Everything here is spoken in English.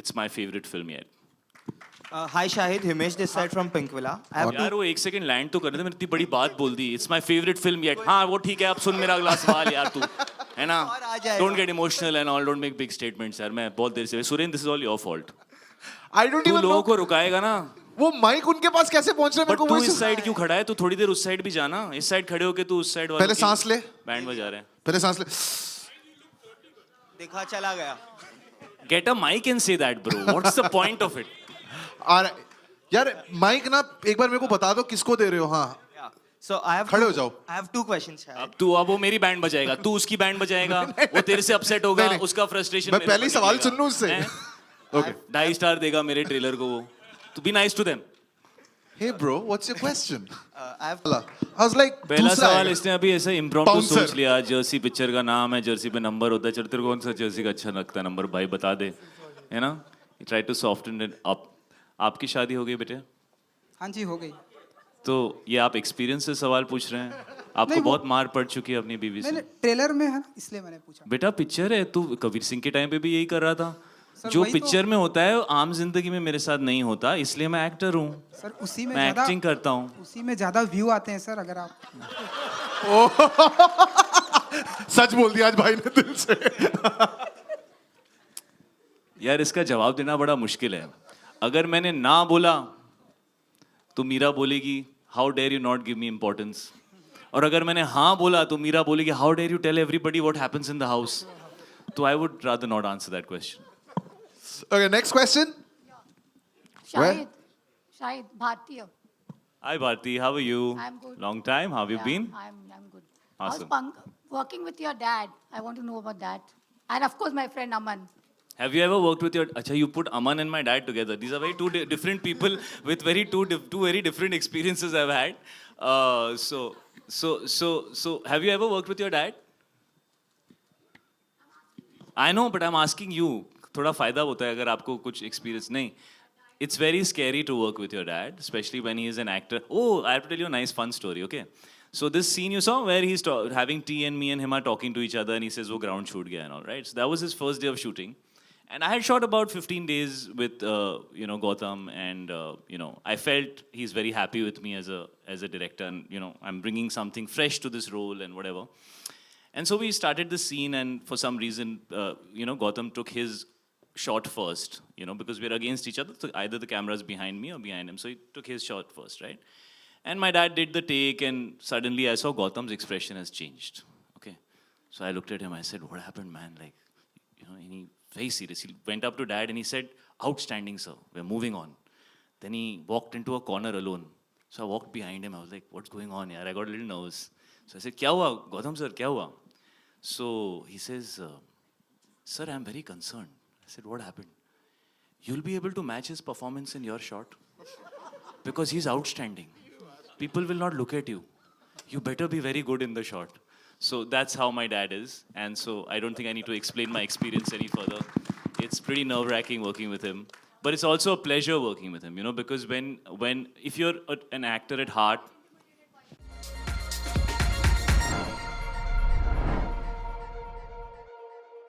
it's my favorite film yet. Hi Shahid, Himesh this side from Pinkvilla. I have यार वो एक second land तो कर दे, मैंने इतनी बड़ी बात बोल दी. It's my favorite film yet. हाँ वो ठीक है, अब सुन मेरा अगला सवाल यार तू, है ना? और आ जाएगा. Don't get emotional and all. Don't make big statements यार. मैं बहुत देर से Suren, this is all your fault. I don't तू even लोगों know. को रुकाएगा ना. वो माइक उनके पास कैसे पहुंच रहा है मेरे बट को तू वही इस साइड क्यों खड़ा है? तू थोड़ी देर उस साइड भी जाना. इस साइड खड़े होके तू उस साइड वाले पहले सांस ले. बैंड बजा रहे हैं. पहले सांस ले. देखा चला गया. Get a mic and say that, bro. What's the point of it? और यार माइक ना एक बार मेरे को बता दो किसको दे रहे हो. हाँ Yeah. So I have खड़े हो जाओ. I have 2 questions. Shahid. अब वो मेरी बैंड बजाएगा, तू उसकी बैंड बजाएगा, वो तेरे से अपसेट होगा, नहीं, नहीं. उसका फ्रस्ट्रेशन. मैं पहले ही सवाल सुन लूं उससे. Okay. 2.5 स्टार देगा मेरे ट्रेलर को वो. तो be nice to them. Hey bro, what's your question? I have I was like पहला दूसरा सवाल आएगा. इसने अभी ऐसे इम्प्रॉम्प्टू Bouncer. सोच लिया. जर्सी पिक्चर का नाम है, जर्सी पे नंबर होता है. चल तेरे को कौन सा जर्सी का अच्छा लगता है नंबर, भाई बता दे, है ना? Try to soften it up. आपकी शादी हो गई बेटे? हाँ जी हो गई. तो ये आप एक्सपीरियंस से सवाल पूछ रहे हैं? आपको नहीं, वो- बहुत मार पड़ चुकी है अपनी बीवी मैंने से. ट्रेलर में है ना इसलिए मैंने पूछा. बेटा पिक्चर है, तू कबीर सिंह के टाइम पे भी यही कर रहा था. सर, जो वही तो- पिक्चर में होता है वो आम जिंदगी में मेरे साथ नहीं होता, इसलिए मैं एक्टर हूँ. सर उसी में मैं ज्यादा एक्टिंग करता हूँ. उसी में ज्यादा व्यू आते हैं सर अगर आप. सच बोल दिया आज भाई ने दिल से. यार इसका जवाब देना बड़ा मुश्किल है. अगर मैंने ना बोला तो मीरा बोलेगी how dare you not give me importance. और अगर मैंने हाँ बोला तो मीरा बोलेगी how dare you tell everybody what happens in the house. तो I would rather not answer that question. Okay, next question. Where? Shahid, Bhartiya. Hi Bharti, how are you? I'm good. Long time. How have you Yeah, been? I'm good. Awesome. How's working with your dad? I want to know about that. And of course, my friend Aman. Have you ever worked with your? Acha, you put Aman and my dad together. These are very two different people with two very different experiences I've had. So, have you ever worked with your dad? I know, but I'm asking you. थोड़ा फायदा होता है अगर आपको कुछ experience नहीं. It's very scary to work with your dad, especially when he is an actor. Oh, I have to tell you a nice fun story, okay? So this scene you saw where he's having tea and me and him are talking to each other and he says, "Oh, ground shoot gaya," and all, right? So that was his first day of shooting. And I had shot about 15 days with, Gautam, and I felt he's very happy with me as a director, and I'm bringing something fresh to this role and whatever. And so we started the scene, and for some reason, Gautam took his shot first, because we're against each other. So either the camera's behind me or behind him. So he took his shot first, right? And my dad did the take, and suddenly I saw Gautam's expression has changed. Okay, so I looked at him. I said, "What happened, man?" Like, and he very serious. He went up to dad and he said, "Outstanding, sir. We're moving on." Then he walked into a corner alone. So I walked behind him. I was like, "What's going on here?" I got a little nervous. So I said, "Kya hua, Gautam sir? Kya hua?" So he says, "Sir, I'm very concerned." I said, "What happened?" "You'll be able to match his performance in your shot because he's outstanding. People will not look at you. You better be very good in the shot." So that's how my dad is. And so I don't think I need to explain my experience any further. It's pretty nerve-wracking working with him. But it's also a pleasure working with him, because when if you're an actor at heart,